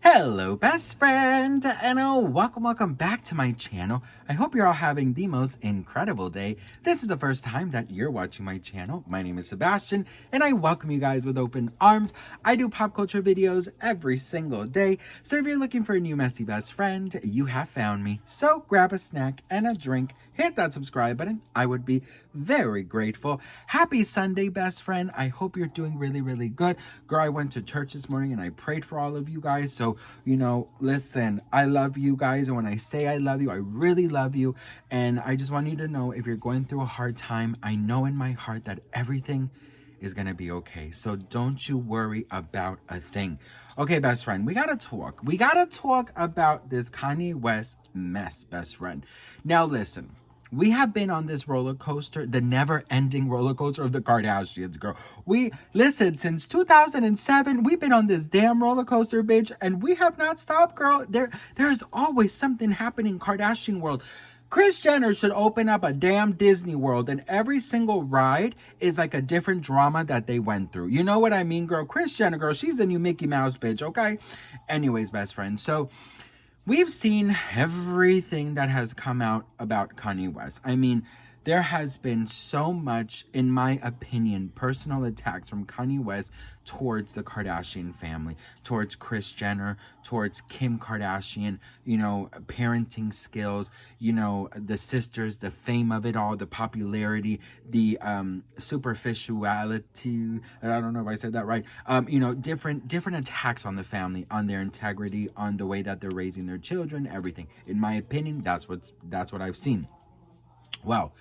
Hello, best friend, and welcome back to my channel. I hope you're all having the most incredible day. This is the first time that you're watching my channel. My name is Sebastian, and I welcome you guys with open arms. I do pop culture videos every single day, so if you're looking for a new messy best friend, you have found me. So grab a snack and a drink, hit that subscribe button. I would be very grateful. Happy Sunday, best friend. I hope you're doing really good. Girl, I went to church this morning and I prayed for all of you guys. So, listen, I love you guys. And when I say I love you, I really love you. And I just want you to know, if you're going through a hard time, I know in my heart that everything is gonna be okay. So don't you worry about a thing. Okay, best friend, we gotta talk. We gotta talk about this Kanye West mess, best friend. Now listen, we have been on this roller coaster, the never-ending roller coaster of the Kardashians, girl. Listen, since 2007, we've been on this damn roller coaster, bitch, and we have not stopped, girl. There's always something happening in Kardashian world. Kris Jenner should open up a damn Disney World, and every single ride is like a different drama that they went through. You know what I mean, girl? Kris Jenner, girl, she's the new Mickey Mouse, bitch, okay? Anyways, best friend, so we've seen everything that has come out about Kanye West. I mean, there has been so much, in my opinion, personal attacks from Kanye West towards the Kardashian family, towards Kris Jenner, towards Kim Kardashian, parenting skills, the sisters, the fame of it all, the popularity, the superficiality, I don't know if I said that right, different attacks on the family, on their integrity, on the way that they're raising their children, everything. In my opinion, that's what I've seen. Well,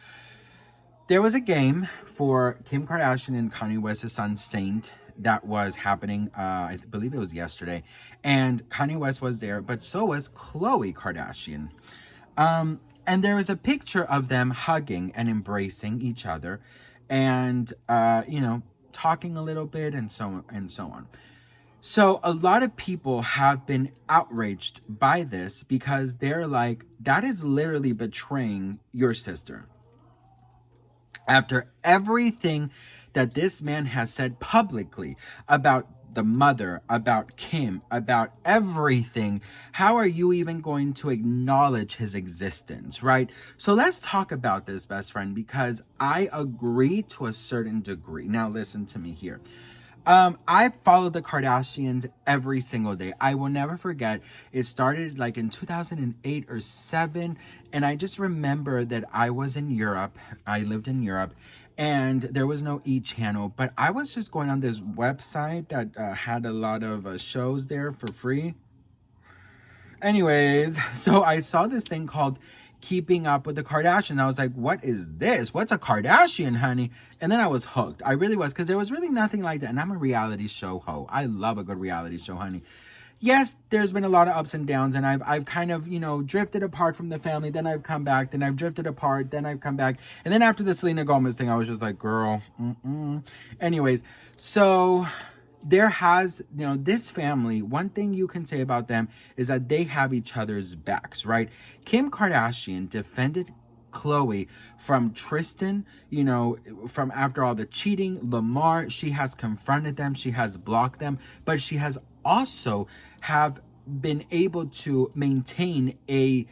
there was a game for Kim Kardashian and Kanye West's son, Saint, that was happening, I believe it was yesterday. And Kanye West was there, but so was Khloe Kardashian. And there was a picture of them hugging and embracing each other and, talking a little bit and so on. So a lot of people have been outraged by this because they're like, that is literally betraying your sister. After everything that this man has said publicly about the mother, about Kim, about everything, how are you even going to acknowledge his existence, right? So let's talk about this, best friend, because I agree to a certain degree. Now listen to me here. I follow the Kardashians every single day. I will never forget. It started like in 2008 or 7. And I just remember that I was in Europe. I lived in Europe and there was no e-channel, but I was just going on this website that had a lot of shows there for free. Anyways, so I saw this thing called Keeping Up with the Kardashians. I was like, what is this? What's a Kardashian, honey? And then I was hooked. I really was, because there was really nothing like that. And I'm a reality show hoe. I love a good reality show, honey. Yes, there's been a lot of ups and downs, and I've kind of, drifted apart from the family. Then I've come back. Then I've drifted apart. Then I've come back. And then after the Selena Gomez thing, I was just like, girl, Anyways, so there has, this family, one thing you can say about them is that they have each other's backs, right? Kim Kardashian defended Khloe from Tristan, from after all the cheating, Lamar. She has confronted them, she has blocked them, but she has also have been able to maintain a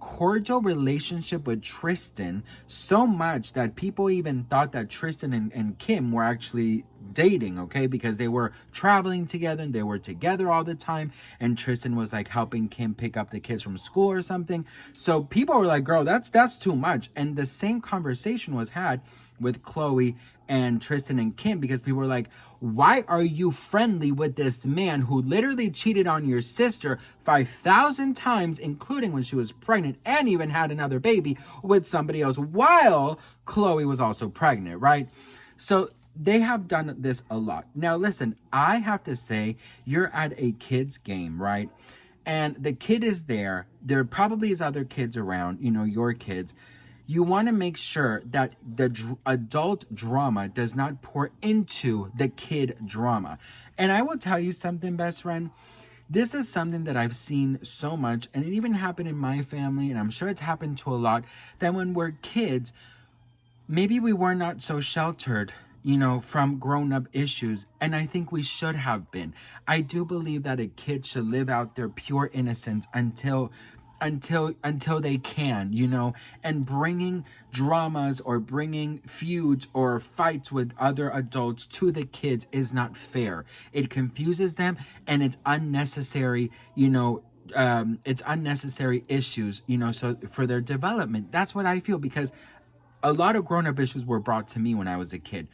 cordial relationship with Tristan, so much that people even thought that Tristan and Kim were actually dating, okay, because they were traveling together and they were together all the time, and Tristan was like helping Kim pick up the kids from school or something. So people were like, girl, that's too much. And the same conversation was had with Khloe and Tristan and Kim, because people were like, why are you friendly with this man who literally cheated on your sister 5,000 times, including when she was pregnant and even had another baby with somebody else while Khloe was also pregnant, right? So they have done this a lot. Now, listen, I have to say, you're at a kid's game, right? And the kid is there. There probably is other kids around, your kids. You want to make sure that the adult drama does not pour into the kid drama. And I will tell you something, best friend. This is something that I've seen so much, and it even happened in my family, and I'm sure it's happened to a lot, that when we're kids, maybe we were not so sheltered from grown-up issues, and I think we should have been. I do believe that a kid should live out their pure innocence until they can, and bringing dramas or bringing feuds or fights with other adults to the kids is not fair. It confuses them, and it's unnecessary, it's unnecessary issues, so for their development. That's what I feel, because a lot of grown-up issues were brought to me when I was a kid.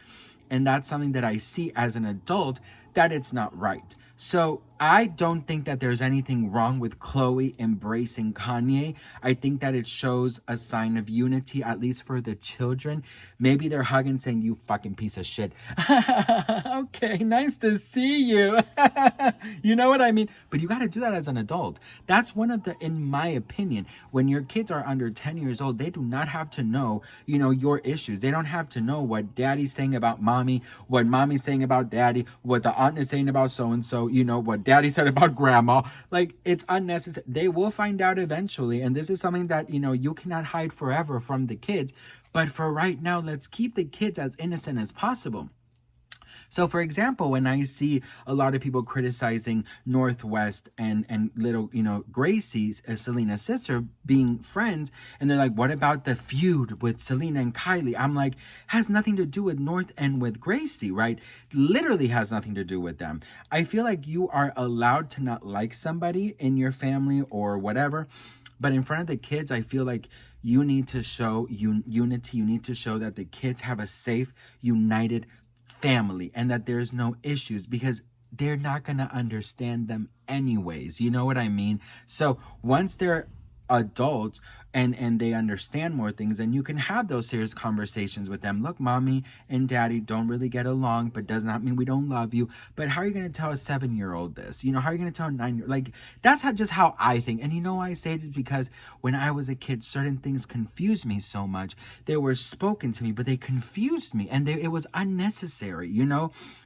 And that's something that I see as an adult, that it's not right. So I don't think that there's anything wrong with Khloe embracing Kanye. I think that it shows a sign of unity, at least for the children. Maybe they're hugging saying, "You fucking piece of shit." Okay, nice to see you. You know what I mean? But you got to do that as an adult. That's one of the, in my opinion, when your kids are under 10 years old, they do not have to know, your issues. They don't have to know what daddy's saying about mommy, what mommy's saying about daddy, what the aunt is saying about so-and-so, what daddy said about grandma. Like, it's unnecessary. They will find out eventually. And this is something that, you cannot hide forever from the kids. But for right now, let's keep the kids as innocent as possible. So, for example, when I see a lot of people criticizing Northwest and little, Gracie's, Selena's sister, being friends, and they're like, what about the feud with Selena and Kylie? I'm like, has nothing to do with North and with Gracie, right? Literally has nothing to do with them. I feel like you are allowed to not like somebody in your family or whatever, but in front of the kids, I feel like you need to show unity. You need to show that the kids have a safe, united family, and that there's no issues, because they're not going to understand them anyways. You know what I mean? So once they're adults and they understand more things, and you can have those serious conversations with them. Look, mommy and daddy don't really get along, but does not mean we don't love you. But how are you going to tell a 7-year-old this? How are you going to tell a 9-year-old? Like, that's just how I think. And I say it because when I was a kid, certain things confused me so much. They were spoken to me, but they confused me, and it was unnecessary,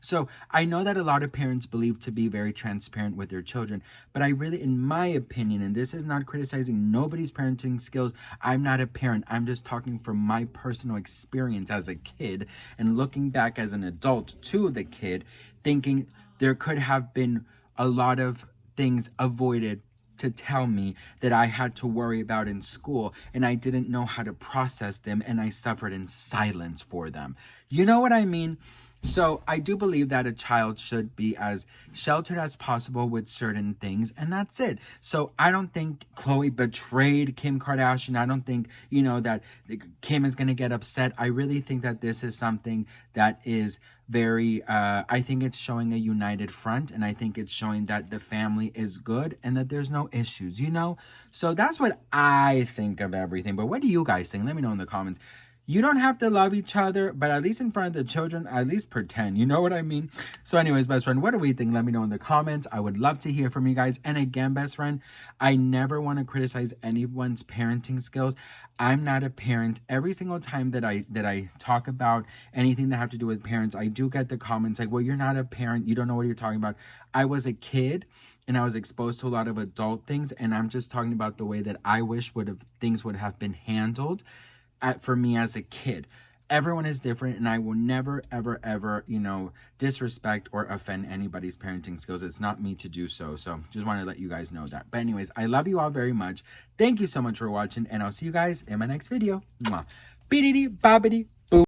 So I know that a lot of parents believe to be very transparent with their children, but I really, in my opinion, and this is not criticizing nobody's parenting skills, I'm not a parent. I'm just talking from my personal experience as a kid, and looking back as an adult to the kid, thinking there could have been a lot of things avoided to tell me that I had to worry about in school, and I didn't know how to process them, and I suffered in silence for them. You know what I mean? So I do believe that a child should be as sheltered as possible with certain things, and that's it. So I don't think Khloe betrayed Kim Kardashian. I don't think, that Kim is going to get upset. I really think that this is something that is very, I think it's showing a united front, and I think it's showing that the family is good and that there's no issues, So that's what I think of everything. But what do you guys think? Let me know in the comments. You don't have to love each other, but at least in front of the children, at least pretend. You know what I mean? So anyways, best friend, what do we think? Let me know in the comments. I would love to hear from you guys. And again, best friend, I never want to criticize anyone's parenting skills. I'm not a parent. Every single time that I talk about anything that have to do with parents, I do get the comments like, well, you're not a parent. You don't know what you're talking about. I was a kid, and I was exposed to a lot of adult things. And I'm just talking about the way that I wish things would have been handled for me as a kid. Everyone is different, and I will never, ever, ever, disrespect or offend anybody's parenting skills. It's not me to do so. So just want to let you guys know that. But anyways, I love you all very much. Thank you so much for watching, and I'll see you guys in my next video. Mwah. Beedity, bobbity.